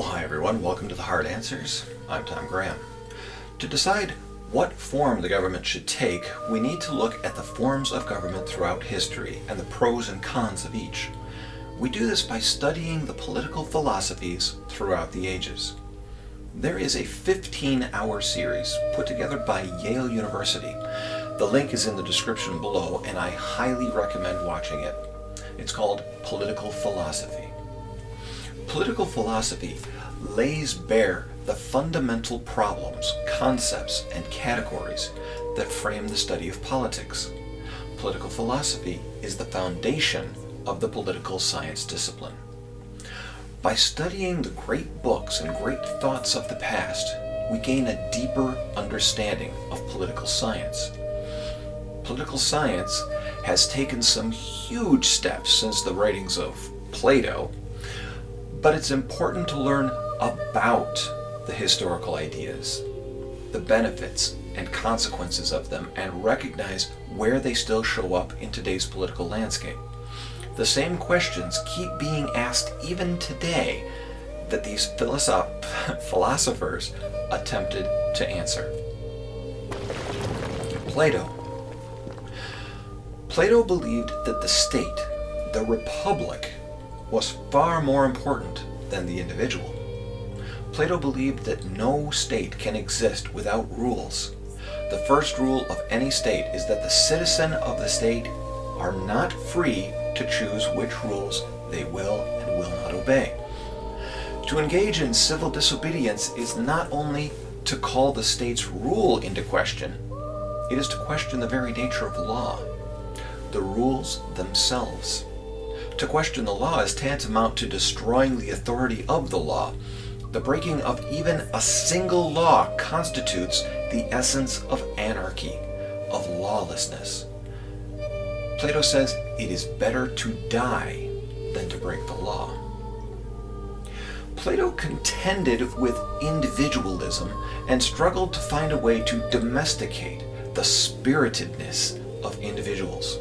Hi everyone, welcome to the Hard Answers. I'm Tom Graham. To decide what form the government should take, we need to look at the forms of government throughout history and the pros and cons of each. We do this by studying the political philosophies throughout the ages. There is a 15-hour series put together by Yale University. The link is in the description below, and I highly recommend watching it. It's called Political Philosophy. Political philosophy lays bare the fundamental problems, concepts, and categories that frame the study of politics. Political philosophy is the foundation of the political science discipline. By studying the great books and great thoughts of the past, we gain a deeper understanding of political science. Political science has taken some huge steps since the writings of Plato, but it's important to learn about the historical ideas, the benefits and consequences of them, and recognize where they still show up in today's political landscape. The same questions keep being asked even today that these philosophers attempted to answer. Plato believed that the state, the republic, was far more important than the individual. Plato believed that no state can exist without rules. The first rule of any state is that the citizen of the state are not free to choose which rules they will and will not obey. To engage in civil disobedience is not only to call the state's rule into question, it is to question the very nature of law, the rules themselves. To question the law is tantamount to destroying the authority of the law. The breaking of even a single law constitutes the essence of anarchy, of lawlessness. Plato says it is better to die than to break the law. Plato contended with individualism and struggled to find a way to domesticate the spiritedness of individuals,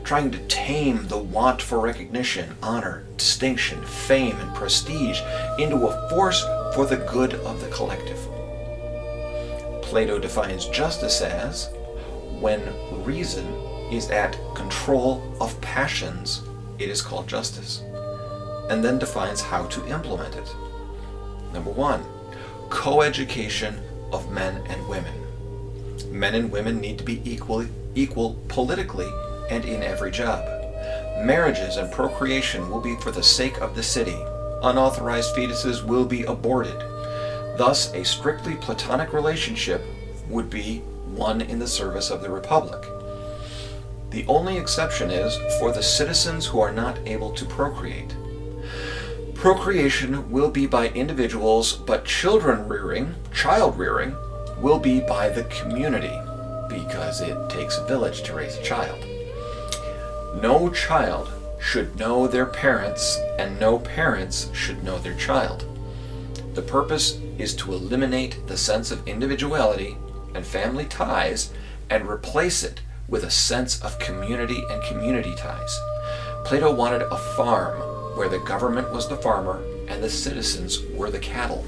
trying to tame the want for recognition, honor, distinction, fame, and prestige into a force for the good of the collective. Plato defines justice as when reason is at control of passions, it is called justice, and then defines how to implement it. Number one, co-education of men and women. Men and women need to be equal politically and in every job. Marriages and procreation will be for the sake of the city. Unauthorized fetuses will be aborted. Thus, a strictly Platonic relationship would be one in the service of the Republic. The only exception is for the citizens who are not able to procreate. Procreation will be by individuals, but child rearing, will be by the community, because it takes a village to raise a child. No child should know their parents, and no parents should know their child. The purpose is to eliminate the sense of individuality and family ties and replace it with a sense of community and community ties. Plato wanted a farm where the government was the farmer and the citizens were the cattle.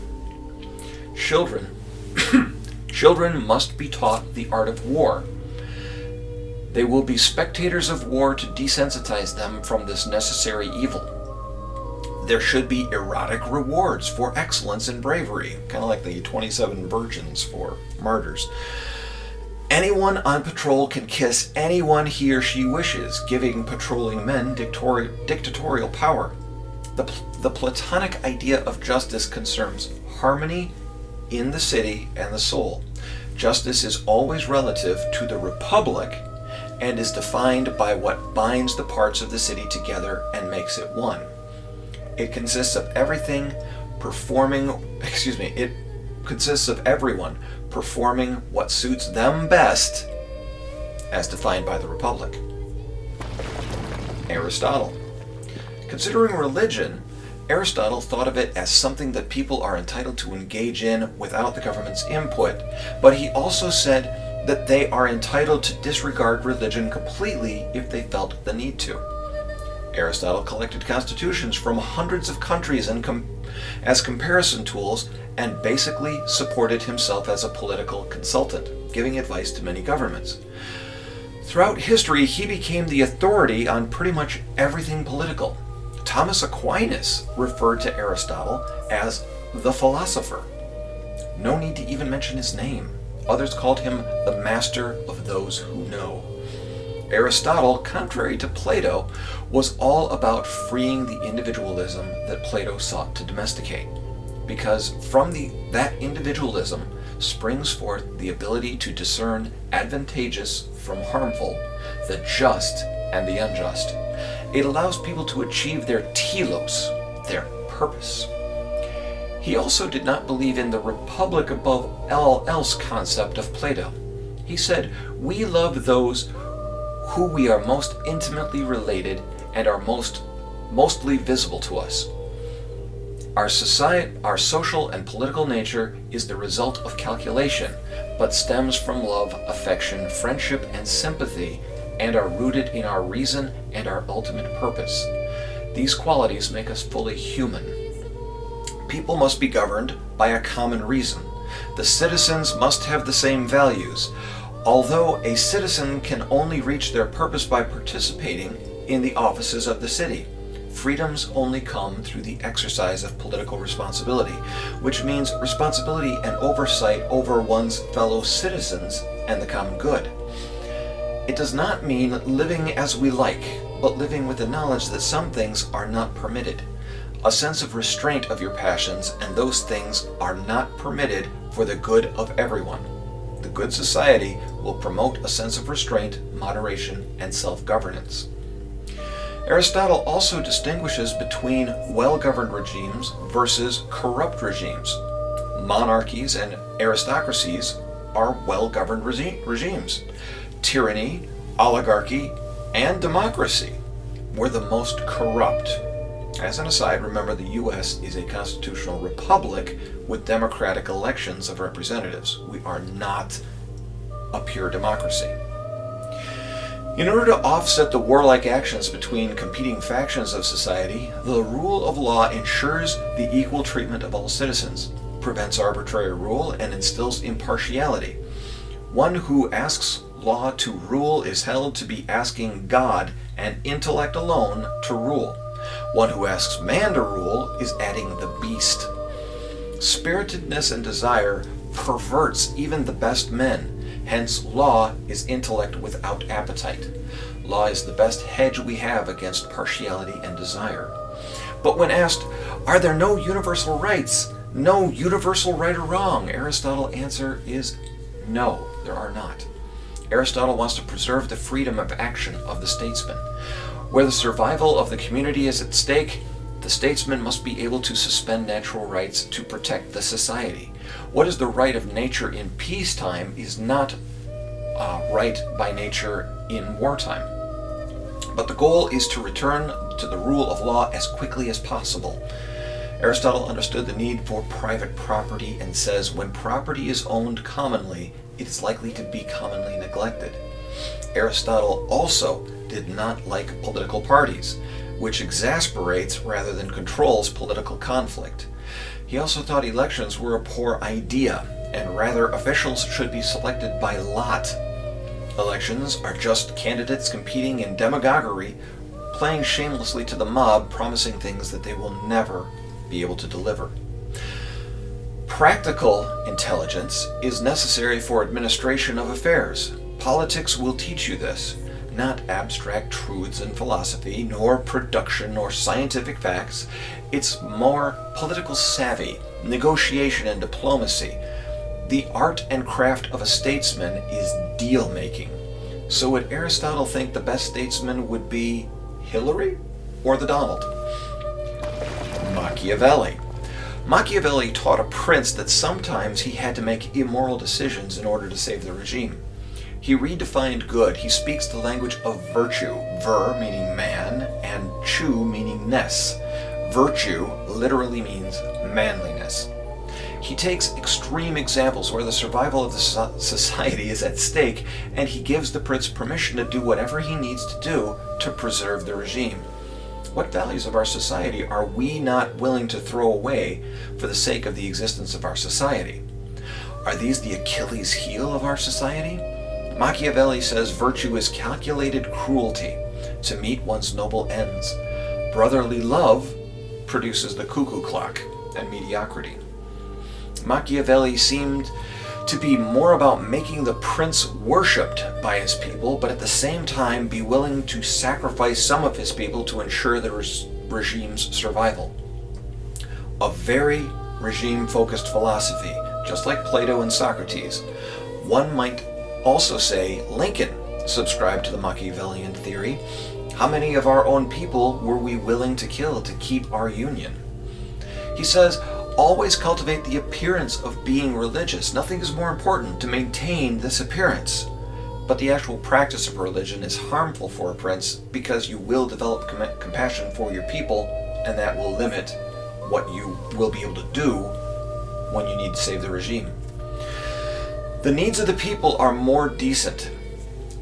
Children must be taught the art of war. They will be spectators of war to desensitize them from this necessary evil. There should be erotic rewards for excellence and bravery, kind of like the 27 virgins for martyrs. Anyone on patrol can kiss anyone he or she wishes, giving patrolling men dictatorial power. The Platonic idea of justice concerns harmony in the city and the soul. Justice is always relative to the Republic and is defined by what binds the parts of the city together and makes it one. It consists of everyone performing what suits them best as defined by the Republic. Aristotle. Considering religion, Aristotle thought of it as something that people are entitled to engage in without the government's input, but he also said that they are entitled to disregard religion completely if they felt the need to. Aristotle collected constitutions from hundreds of countries and as comparison tools and basically supported himself as a political consultant, giving advice to many governments. Throughout history, he became the authority on pretty much everything political. Thomas Aquinas referred to Aristotle as the philosopher. No need to even mention his name. Others called him the master of those who know. Aristotle, contrary to Plato, was all about freeing the individualism that Plato sought to domesticate, because from that individualism springs forth the ability to discern advantageous from harmful, the just and the unjust. It allows people to achieve their telos, their purpose. He also did not believe in the republic above all else concept of Plato. He said, "We love those who we are most intimately related and are mostly visible to us. Our social and political nature is the result of calculation, but stems from love, affection, friendship, and sympathy, and are rooted in our reason and our ultimate purpose. These qualities make us fully human. People must be governed by a common reason. The citizens must have the same values. Although a citizen can only reach their purpose by participating in the offices of the city, freedoms only come through the exercise of political responsibility, which means responsibility and oversight over one's fellow citizens and the common good. It does not mean living as we like, but living with the knowledge that some things are not permitted, a sense of restraint of your passions, and those things are not permitted for the good of everyone. The good society will promote a sense of restraint, moderation, and self-governance." Aristotle also distinguishes between well-governed regimes versus corrupt regimes. Monarchies and aristocracies are well-governed regimes. Tyranny, oligarchy, and democracy were the most corrupt. As an aside, remember the U.S. is a constitutional republic with democratic elections of representatives. We are not a pure democracy. In order to offset the warlike actions between competing factions of society, the rule of law ensures the equal treatment of all citizens, prevents arbitrary rule, and instills impartiality. One who asks law to rule is held to be asking God and intellect alone to rule. One who asks man to rule is adding the beast. Spiritedness and desire perverts even the best men. Hence, law is intellect without appetite. Law is the best hedge we have against partiality and desire. But when asked, are there no universal rights, no universal right or wrong, Aristotle's answer is no, there are not. Aristotle wants to preserve the freedom of action of the statesman. Where the survival of the community is at stake, the statesman must be able to suspend natural rights to protect the society. What is the right of nature in peacetime is not right by nature in wartime. But the goal is to return to the rule of law as quickly as possible. Aristotle understood the need for private property and says when property is owned commonly, it is likely to be commonly neglected. Aristotle also did not like political parties, which exasperates rather than controls political conflict. He also thought elections were a poor idea, and rather officials should be selected by lot. Elections are just candidates competing in demagoguery, playing shamelessly to the mob, promising things that they will never be able to deliver. Practical intelligence is necessary for administration of affairs. Politics will teach you this. Not abstract truths in philosophy, nor production or scientific facts. It's more political savvy, negotiation and diplomacy. The art and craft of a statesman is deal-making. So would Aristotle think the best statesman would be Hillary or the Donald? Machiavelli. Machiavelli taught a prince that sometimes he had to make immoral decisions in order to save the regime. He redefined good. He speaks the language of virtue, ver meaning man, and chu meaning ness. Virtue literally means manliness. He takes extreme examples where the survival of the society is at stake, and he gives the prince permission to do whatever he needs to do to preserve the regime. What values of our society are we not willing to throw away for the sake of the existence of our society? Are these the Achilles heel of our society? Machiavelli says virtue is calculated cruelty to meet one's noble ends. Brotherly love produces the cuckoo clock and mediocrity. Machiavelli seemed to be more about making the prince worshipped by his people, but at the same time be willing to sacrifice some of his people to ensure the regime's survival. A very regime-focused philosophy, just like Plato and Socrates. One might also say Lincoln subscribed to the Machiavellian theory. How many of our own people were we willing to kill to keep our union? He says, always cultivate the appearance of being religious. Nothing is more important to maintain this appearance. But the actual practice of religion is harmful for a prince because you will develop compassion for your people, and that will limit what you will be able to do when you need to save the regime. The needs of the people are more decent.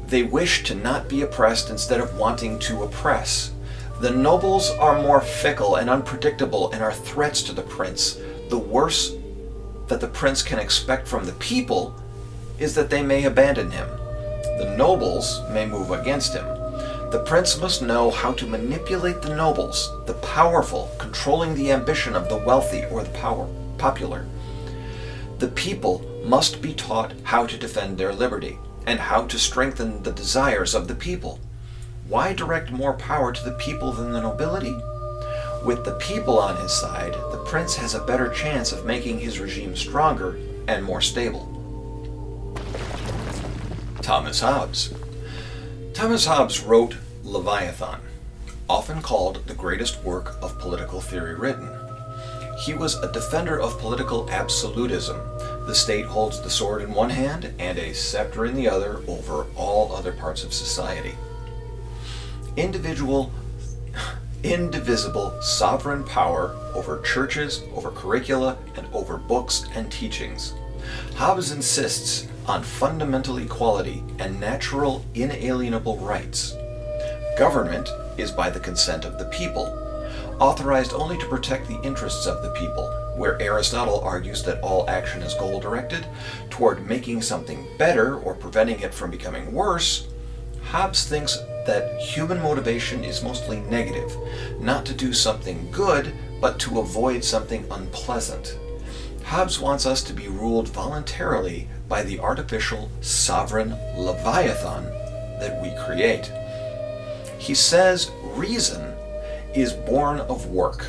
They wish to not be oppressed instead of wanting to oppress. The nobles are more fickle and unpredictable and are threats to the prince. The worst that the prince can expect from the people is that they may abandon him. The nobles may move against him. The prince must know how to manipulate the nobles, the powerful, controlling the ambition of the wealthy or the popular. The people must be taught how to defend their liberty and how to strengthen the desires of the people. Why direct more power to the people than the nobility? With the people on his side, the prince has a better chance of making his regime stronger and more stable. Thomas Hobbes. Thomas Hobbes wrote Leviathan, often called the greatest work of political theory written. He was a defender of political absolutism. The state holds the sword in one hand and a scepter in the other over all other parts of society. Indivisible sovereign power over churches, over curricula, and over books and teachings. Hobbes insists on fundamental equality and natural inalienable rights. Government is by the consent of the people, authorized only to protect the interests of the people. Where Aristotle argues that all action is goal-directed toward making something better or preventing it from becoming worse, Hobbes thinks that human motivation is mostly negative, not to do something good, but to avoid something unpleasant. Hobbes wants us to be ruled voluntarily by the artificial sovereign Leviathan that we create. He says reason is born of work,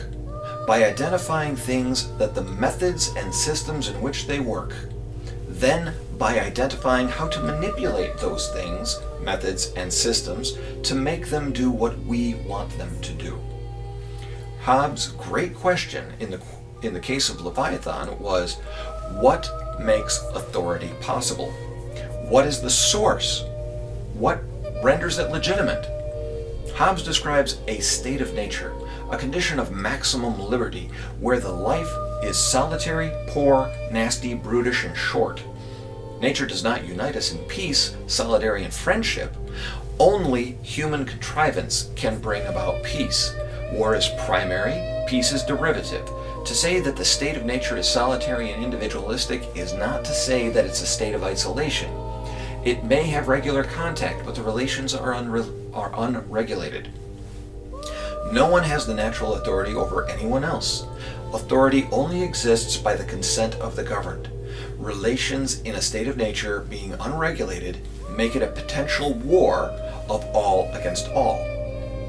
by identifying things that the methods and systems in which they work, then by identifying how to manipulate those things, methods, and systems to make them do what we want them to do. Hobbes' great question in the case of Leviathan was, what makes authority possible? What is the source? What renders it legitimate? Hobbes describes a state of nature, a condition of maximum liberty, where the life is solitary, poor, nasty, brutish, and short. Nature does not unite us in peace, solidarity, and friendship. Only human contrivance can bring about peace. War is primary, peace is derivative. To say that the state of nature is solitary and individualistic is not to say that it's a state of isolation. It may have regular contact, but the relations are unregulated. No one has the natural authority over anyone else. Authority only exists by the consent of the governed. Relations in a state of nature being unregulated make it a potential war of all against all.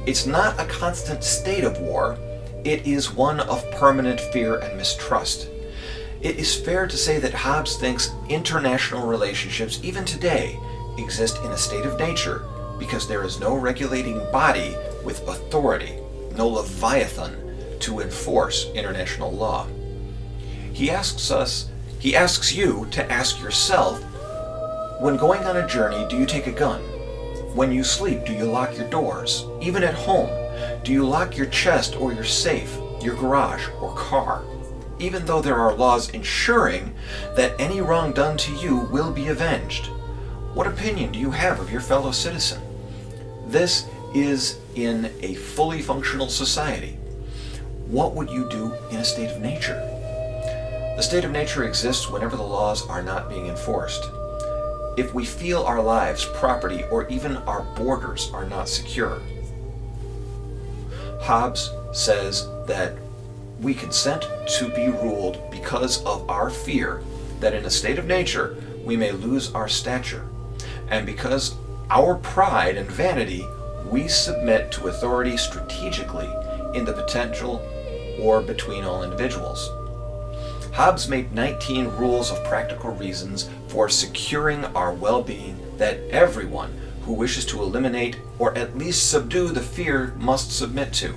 It's not a constant state of war, it is one of permanent fear and mistrust. It is fair to say that Hobbes thinks international relationships, even today, exist in a state of nature because there is no regulating body with authority, no Leviathan to enforce international law. He asks you to ask yourself, when going on a journey, do you take a gun? When you sleep, do you lock your doors? Even at home, do you lock your chest or your safe, your garage or car? Even though there are laws ensuring that any wrong done to you will be avenged. What opinion do you have of your fellow citizen? This is in a fully functional society, what would you do in a state of nature? The state of nature exists whenever the laws are not being enforced. If we feel our lives, property, or even our borders are not secure. Hobbes says that we consent to be ruled because of our fear that in a state of nature we may lose our stature, and because our pride and vanity we submit to authority strategically in the potential war between all individuals. Hobbes made 19 rules of practical reasons for securing our well-being that everyone who wishes to eliminate or at least subdue the fear must submit to.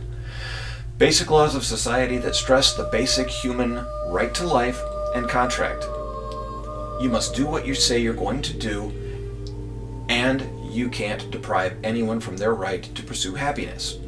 Basic laws of society that stress the basic human right to life and contract. You must do what you say you're going to do, and you can't deprive anyone from their right to pursue happiness.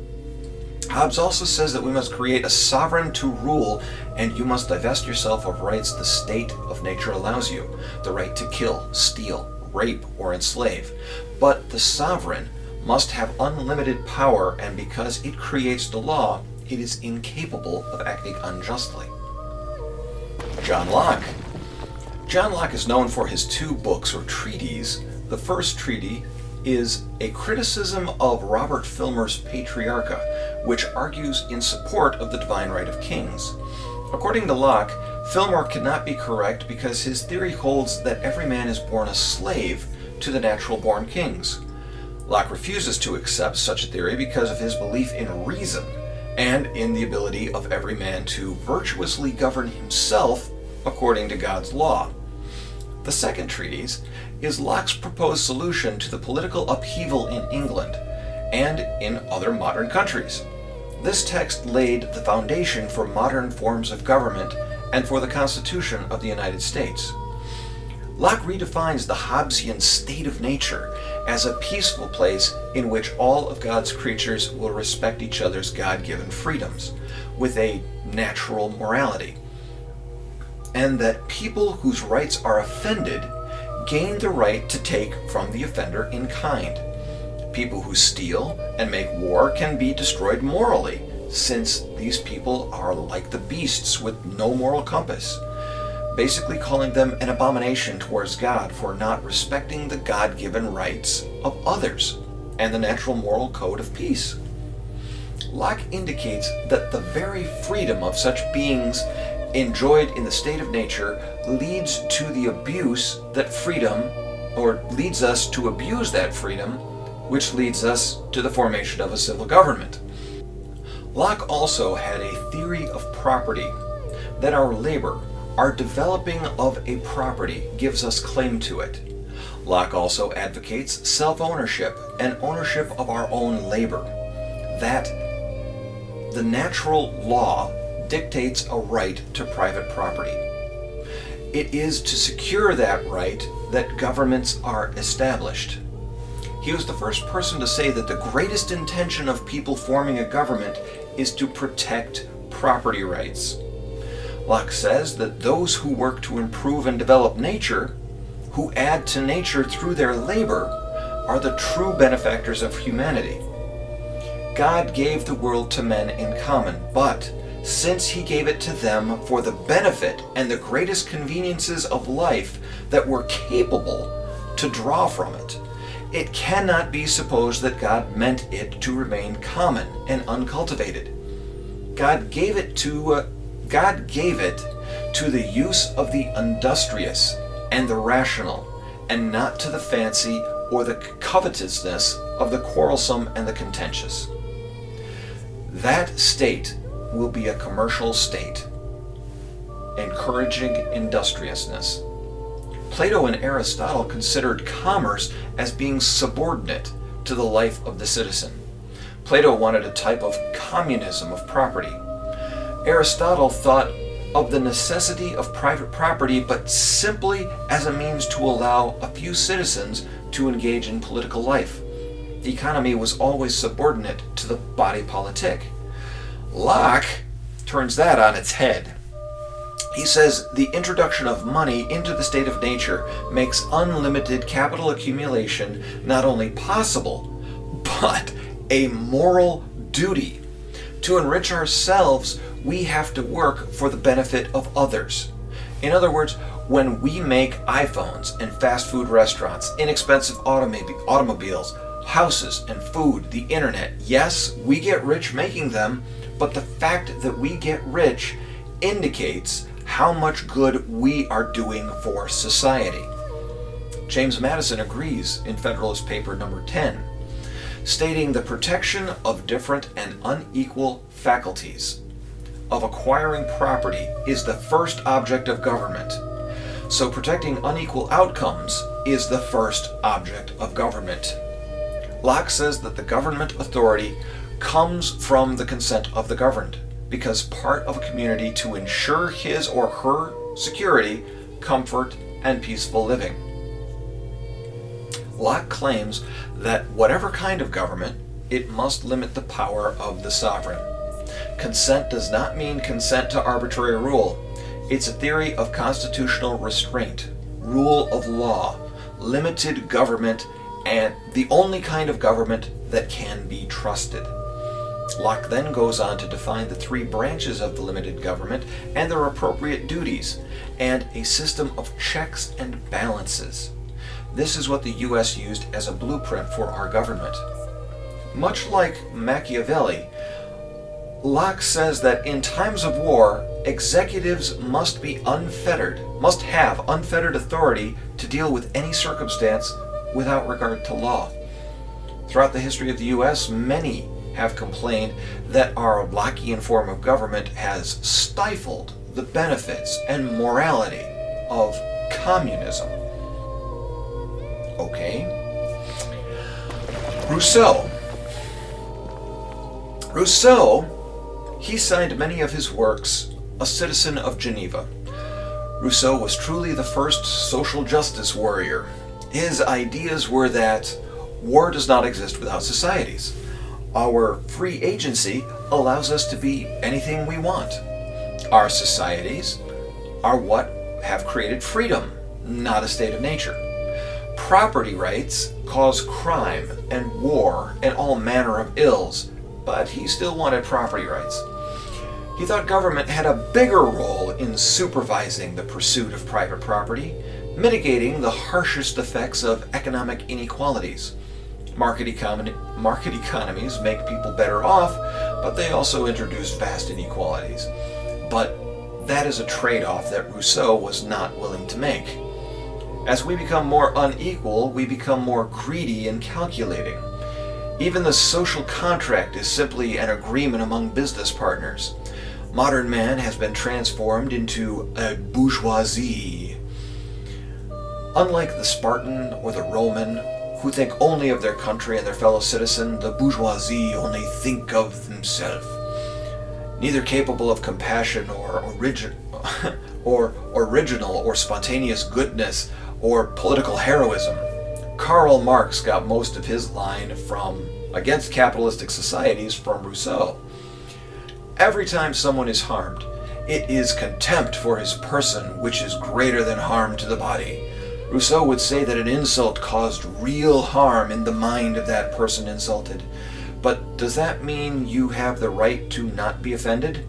Hobbes also says that we must create a sovereign to rule, and you must divest yourself of rights the state of nature allows you, the right to kill, steal, rape, or enslave. But the sovereign must have unlimited power, and because it creates the law, it is incapable of acting unjustly. John Locke. John Locke is known for his 2 books or treatises. The first treatise is a criticism of Robert Filmer's Patriarcha, which argues in support of the divine right of kings. According to Locke, Filmer cannot be correct because his theory holds that every man is born a slave to the natural-born kings. Locke refuses to accept such a theory because of his belief in reason and in the ability of every man to virtuously govern himself according to God's law. The second treatise is Locke's proposed solution to the political upheaval in England and in other modern countries. This text laid the foundation for modern forms of government and for the Constitution of the United States. Locke redefines the Hobbesian state of nature as a peaceful place in which all of God's creatures will respect each other's God-given freedoms with a natural morality, and that people whose rights are offended gain the right to take from the offender in kind. People who steal and make war can be destroyed morally, since these people are like the beasts with no moral compass, basically calling them an abomination towards God for not respecting the God-given rights of others and the natural moral code of peace. Locke indicates that the very freedom of such beings enjoyed in the state of nature leads to the abuse that freedom, or leads us to abuse that freedom, which leads us to the formation of a civil government. Locke also had a theory of property, that our labor, our developing of a property, gives us claim to it. Locke also advocates self-ownership and ownership of our own labor, that the natural law dictates a right to private property. It is to secure that right that governments are established. He was the first person to say that the greatest intention of people forming a government is to protect property rights. Locke says that those who work to improve and develop nature, who add to nature through their labor, are the true benefactors of humanity. God gave the world to men in common, but since he gave it to them for the benefit and the greatest conveniences of life that were capable to draw from it, it cannot be supposed that God meant it to remain common and uncultivated. God gave it to the use of the industrious and the rational, and not to the fancy or the covetousness of the quarrelsome and the contentious. That state will be a commercial state, encouraging industriousness. Plato and Aristotle considered commerce as being subordinate to the life of the citizen. Plato wanted a type of communism of property. Aristotle thought of the necessity of private property, but simply as a means to allow a few citizens to engage in political life. The economy was always subordinate to the body politic. Locke turns that on its head. He says the introduction of money into the state of nature makes unlimited capital accumulation not only possible, but a moral duty. To enrich ourselves, we have to work for the benefit of others. In other words, when we make iPhones and fast food restaurants, inexpensive automobiles, houses and food, the internet, yes, we get rich making them, but the fact that we get rich indicates how much good we are doing for society. James Madison agrees in Federalist Paper number 10, stating the protection of different and unequal faculties of acquiring property is the first object of government. So protecting unequal outcomes is the first object of government. Locke says that the government authority comes from the consent of the governed, because part of a community to ensure his or her security, comfort, and peaceful living. Locke claims that whatever kind of government, it must limit the power of the sovereign. Consent does not mean consent to arbitrary rule. It's a theory of constitutional restraint, rule of law, limited government, and the only kind of government that can be trusted. Locke then goes on to define the three branches of the limited government and their appropriate duties, and a system of checks and balances. This is what the U.S. used as a blueprint for our government. Much like Machiavelli, Locke says that in times of war, executives must have unfettered authority to deal with any circumstance without regard to law. Throughout the history of the U.S., many have complained that our Lockean form of government has stifled the benefits and morality of communism. Okay. Rousseau, he signed many of his works a citizen of Geneva. Rousseau was truly the first social justice warrior. His ideas were that war does not exist without societies. Our free agency allows us to be anything we want. Our societies are what have created freedom, not a state of nature. Property rights cause crime and war and all manner of ills, but he still wanted property rights. He thought government had a bigger role in supervising the pursuit of private property, mitigating the harshest effects of economic inequalities. Market economies make people better off, but they also introduce vast inequalities. But that is a trade-off that Rousseau was not willing to make. As we become more unequal, we become more greedy and calculating. Even the social contract is simply an agreement among business partners. Modern man has been transformed into a bourgeoisie. Unlike the Spartan or the Roman, who think only of their country and their fellow citizen, the bourgeoisie only think of themselves. Neither capable of compassion or original or spontaneous goodness or political heroism. Karl Marx got most of his line from against capitalistic societies from Rousseau. Every time someone is harmed, it is contempt for his person which is greater than harm to the body. Rousseau would say that an insult caused real harm in the mind of that person insulted. But does that mean you have the right to not be offended?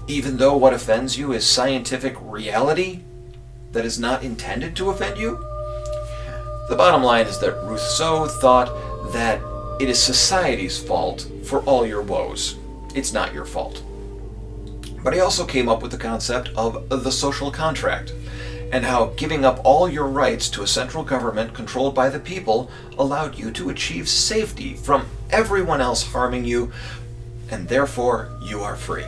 Even though what offends you is scientific reality that is not intended to offend you? The bottom line is that Rousseau thought that it is society's fault for all your woes. It's not your fault. But he also came up with the concept of the social contract, and how giving up all your rights to a central government controlled by the people allowed you to achieve safety from everyone else harming you, and therefore you are free.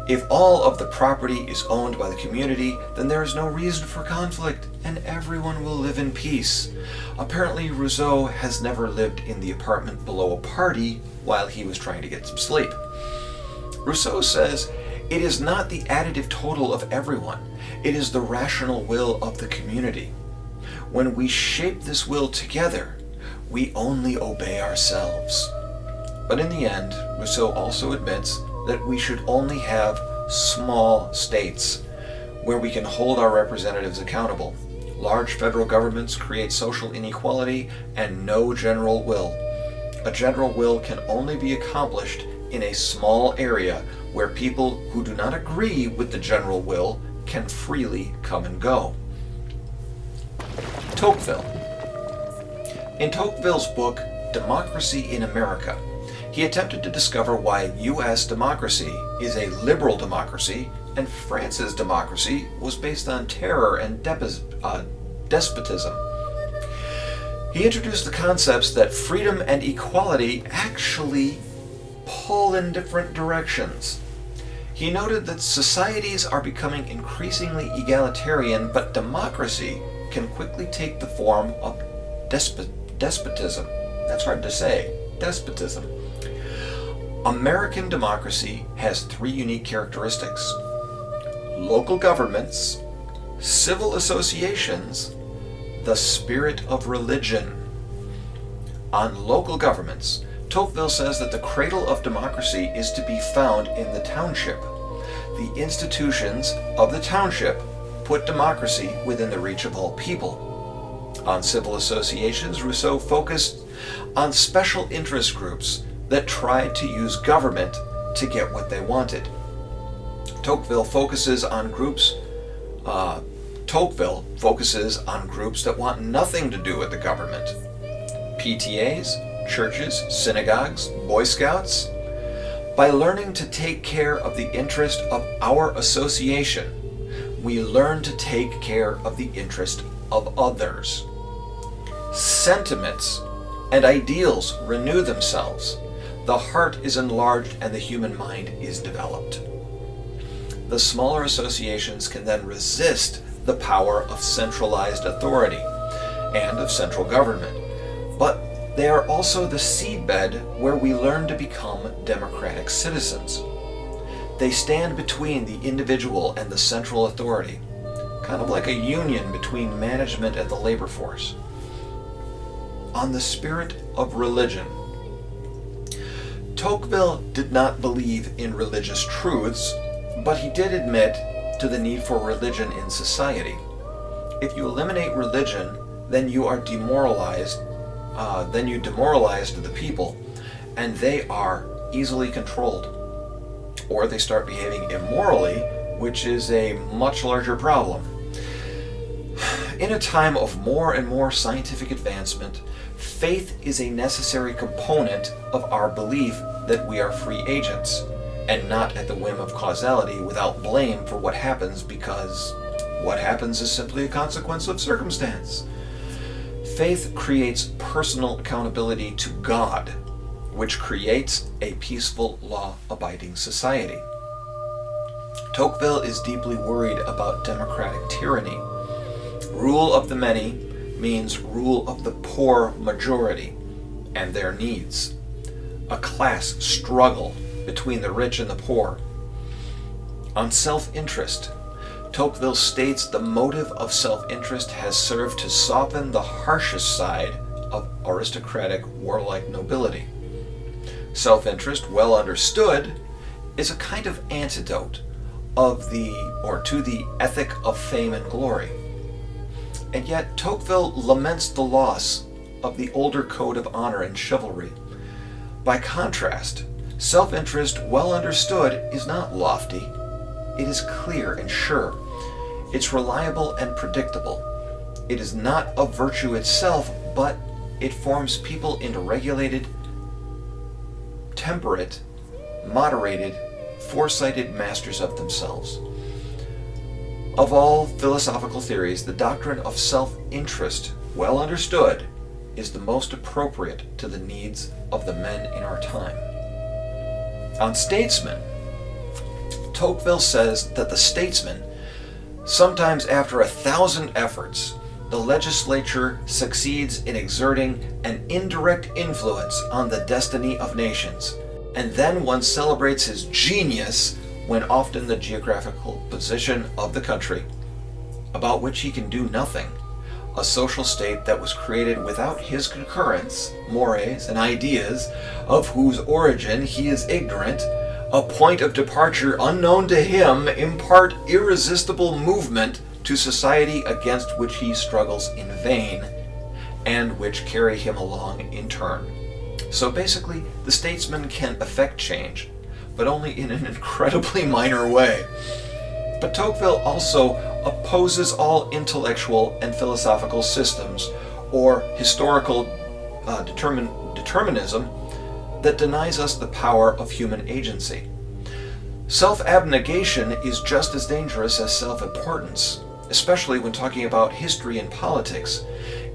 If all of the property is owned by the community, then there is no reason for conflict, and everyone will live in peace. Apparently, Rousseau has never lived in the apartment below a party while he was trying to get some sleep. Rousseau says, it is not the additive total of everyone. It is the rational will of the community. When we shape this will together, we only obey ourselves. But in the end, Rousseau also admits that we should only have small states where we can hold our representatives accountable. Large federal governments create social inequality and no general will. A general will can only be accomplished in a small area where people who do not agree with the general will can freely come and go. Toqueville. In Toqueville's book, Democracy in America, he attempted to discover why U.S. democracy is a liberal democracy and France's democracy was based on terror and despotism. He introduced the concepts that freedom and equality actually pull in different directions. He noted that societies are becoming increasingly egalitarian, but democracy can quickly take the form of despotism. That's hard to say. Despotism. American democracy has three unique characteristics: local governments, civil associations, the spirit of religion. On local governments, Toqueville says that the cradle of democracy is to be found in the township. The institutions of the township put democracy within the reach of all people. On civil associations, Rousseau focused on special interest groups that tried to use government to get what they wanted. Toqueville focuses on groups that want nothing to do with the government. PTAs, churches, synagogues, Boy Scouts. By learning to take care of the interest of our association, we learn to take care of the interest of others. Sentiments and ideals renew themselves. The heart is enlarged and the human mind is developed. The smaller associations can then resist the power of centralized authority and of central government, but they are also the seedbed where we learn to become democratic citizens. They stand between the individual and the central authority, kind of like a union between management and the labor force. On the spirit of religion, Toqueville did not believe in religious truths, but he did admit to the need for religion in society. If you eliminate religion, then you are demoralized. Then you demoralize the people, and they are easily controlled, or they start behaving immorally, which is a much larger problem. In a time of more and more scientific advancement, faith is a necessary component of our belief that we are free agents, and not at the whim of causality without blame for what happens, because what happens is simply a consequence of circumstance. Faith creates personal accountability to God, which creates a peaceful, law-abiding society. Toqueville is deeply worried about democratic tyranny. Rule of the many means rule of the poor majority and their needs. A class struggle between the rich and the poor. On self-interest, Toqueville states the motive of self-interest has served to soften the harshest side of aristocratic, warlike nobility. Self-interest, well understood, is a kind of antidote to the ethic of fame and glory. And yet Toqueville laments the loss of the older code of honor and chivalry. By contrast, self-interest, well understood, is not lofty. It is clear and sure. It's reliable and predictable. It is not a virtue itself, but it forms people into regulated, temperate, moderated, foresighted masters of themselves. Of all philosophical theories, the doctrine of self-interest, well understood, is the most appropriate to the needs of the men in our time. On statesmen, Toqueville says that the statesman, sometimes after 1,000 efforts, the legislature succeeds in exerting an indirect influence on the destiny of nations, and then one celebrates his genius when often the geographical position of the country, about which he can do nothing, a social state that was created without his concurrence, mores and ideas of whose origin he is ignorant, a point of departure unknown to him, impart irresistible movement to society against which he struggles in vain, and which carry him along in turn. So basically, the statesman can affect change, but only in an incredibly minor way. But Toqueville also opposes all intellectual and philosophical systems or historical determinism that denies us the power of human agency. Self-abnegation is just as dangerous as self-importance, especially when talking about history and politics.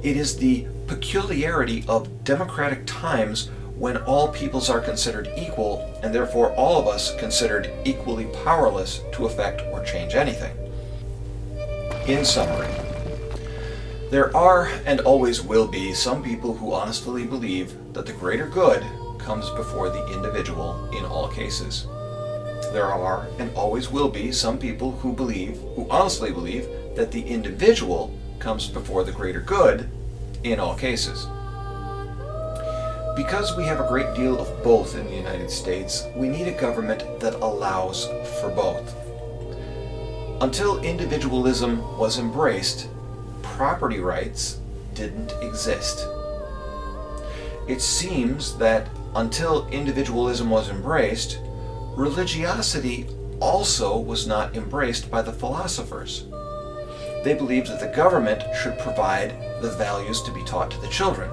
It is the peculiarity of democratic times when all peoples are considered equal, and therefore all of us considered equally powerless to affect or change anything. In summary, there are and always will be some people who honestly believe that the greater good comes before the individual in all cases. There are and always will be some people who honestly believe that the individual comes before the greater good in all cases. Because we have a great deal of both in the United States, we need a government that allows for both. Until individualism was embraced, property rights didn't exist. It seems that until individualism was embraced, religiosity also was not embraced by the philosophers. They believed that the government should provide the values to be taught to the children.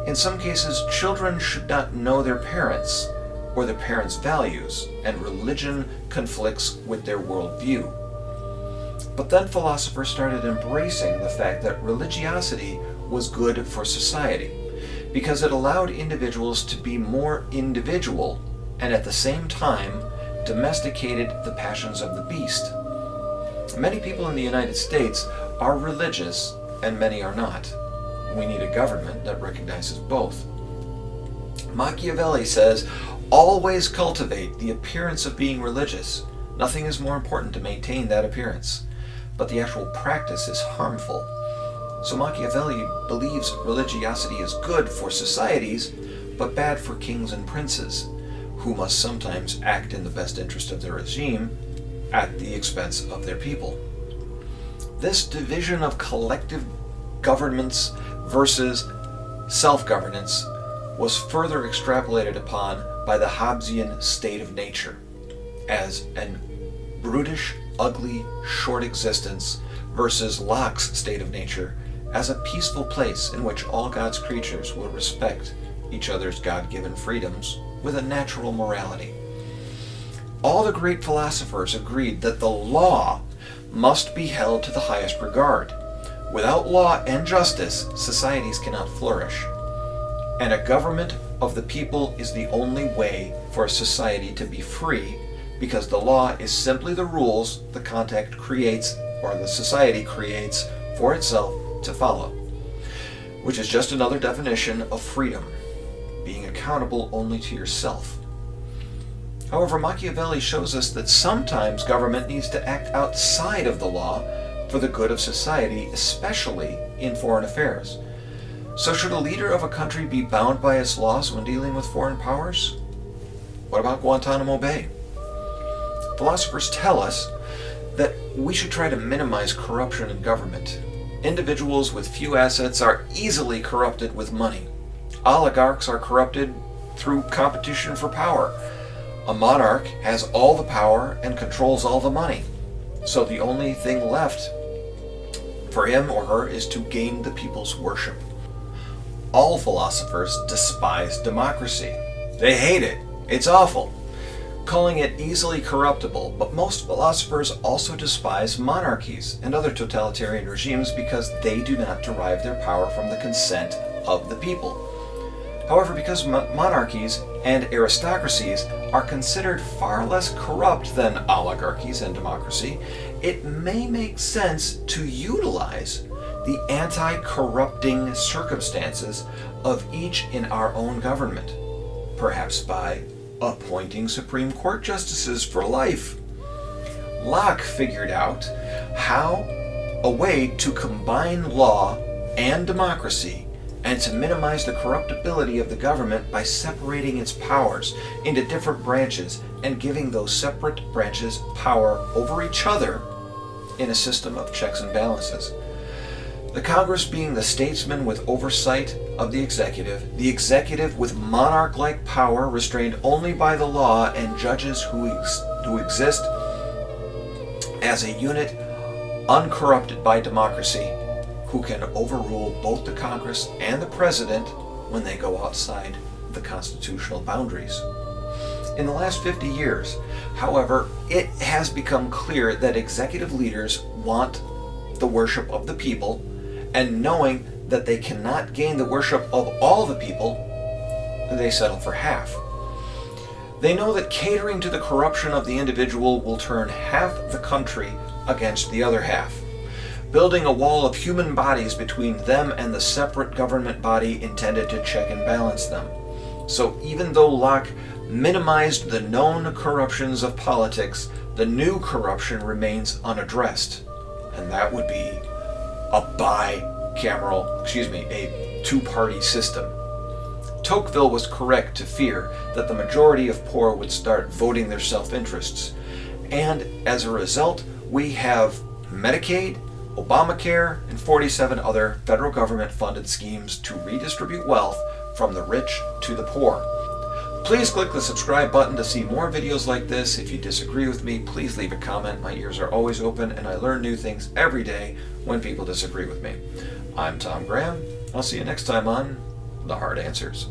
In some cases, children should not know their parents or their parents' values, and religion conflicts with their worldview. But then philosophers started embracing the fact that religiosity was good for society, because it allowed individuals to be more individual and at the same time domesticated the passions of the beast. Many people in the United States are religious and many are not. We need a government that recognizes both. Machiavelli says, always cultivate the appearance of being religious. Nothing is more important to maintain that appearance, but the actual practice is harmful. So Machiavelli believes religiosity is good for societies, but bad for kings and princes, who must sometimes act in the best interest of their regime at the expense of their people. This division of collective governments versus self-governance was further extrapolated upon by the Hobbesian state of nature as an brutish, ugly, short existence versus Locke's state of nature as a peaceful place in which all God's creatures will respect each other's God-given freedoms with a natural morality. All the great philosophers agreed that the law must be held to the highest regard. Without law and justice, societies cannot flourish. And a government of the people is the only way for a society to be free, because the law is simply the rules the contact creates, or the society creates, for itself to follow, which is just another definition of freedom, being accountable only to yourself. However, Machiavelli shows us that sometimes government needs to act outside of the law for the good of society, especially in foreign affairs. So should a leader of a country be bound by its laws when dealing with foreign powers? What about Guantanamo Bay? Philosophers tell us that we should try to minimize corruption in government. Individuals with few assets are easily corrupted with money. Oligarchs are corrupted through competition for power. A monarch has all the power and controls all the money. So the only thing left for him or her is to gain the people's worship. All philosophers despise democracy. They hate it. It's awful, calling it easily corruptible. But most philosophers also despise monarchies and other totalitarian regimes because they do not derive their power from the consent of the people. However, because monarchies and aristocracies are considered far less corrupt than oligarchies and democracy, it may make sense to utilize the anti-corrupting circumstances of each in our own government, perhaps by appointing Supreme Court justices for life. Locke figured out a way to combine law and democracy and to minimize the corruptibility of the government by separating its powers into different branches and giving those separate branches power over each other in a system of checks and balances. The Congress being the statesman with oversight of the executive with monarch-like power restrained only by the law, and judges who exist as a unit uncorrupted by democracy, who can overrule both the Congress and the President when they go outside the constitutional boundaries. In the last 50 years, however, it has become clear that executive leaders want the worship of the people, and knowing that they cannot gain the worship of all the people, they settle for half. They know that catering to the corruption of the individual will turn half the country against the other half, building a wall of human bodies between them and the separate government body intended to check and balance them. So even though Locke minimized the known corruptions of politics, the new corruption remains unaddressed, and that would be a two-party system. Toqueville was correct to fear that the majority of poor would start voting their self-interests, and as a result, we have Medicaid, Obamacare, and 47 other federal government-funded schemes to redistribute wealth from the rich to the poor. Please click the subscribe button to see more videos like this. If you disagree with me, please leave a comment. My ears are always open, and I learn new things every day when people disagree with me. I'm Tom Graham. I'll see you next time on The Hard Answers.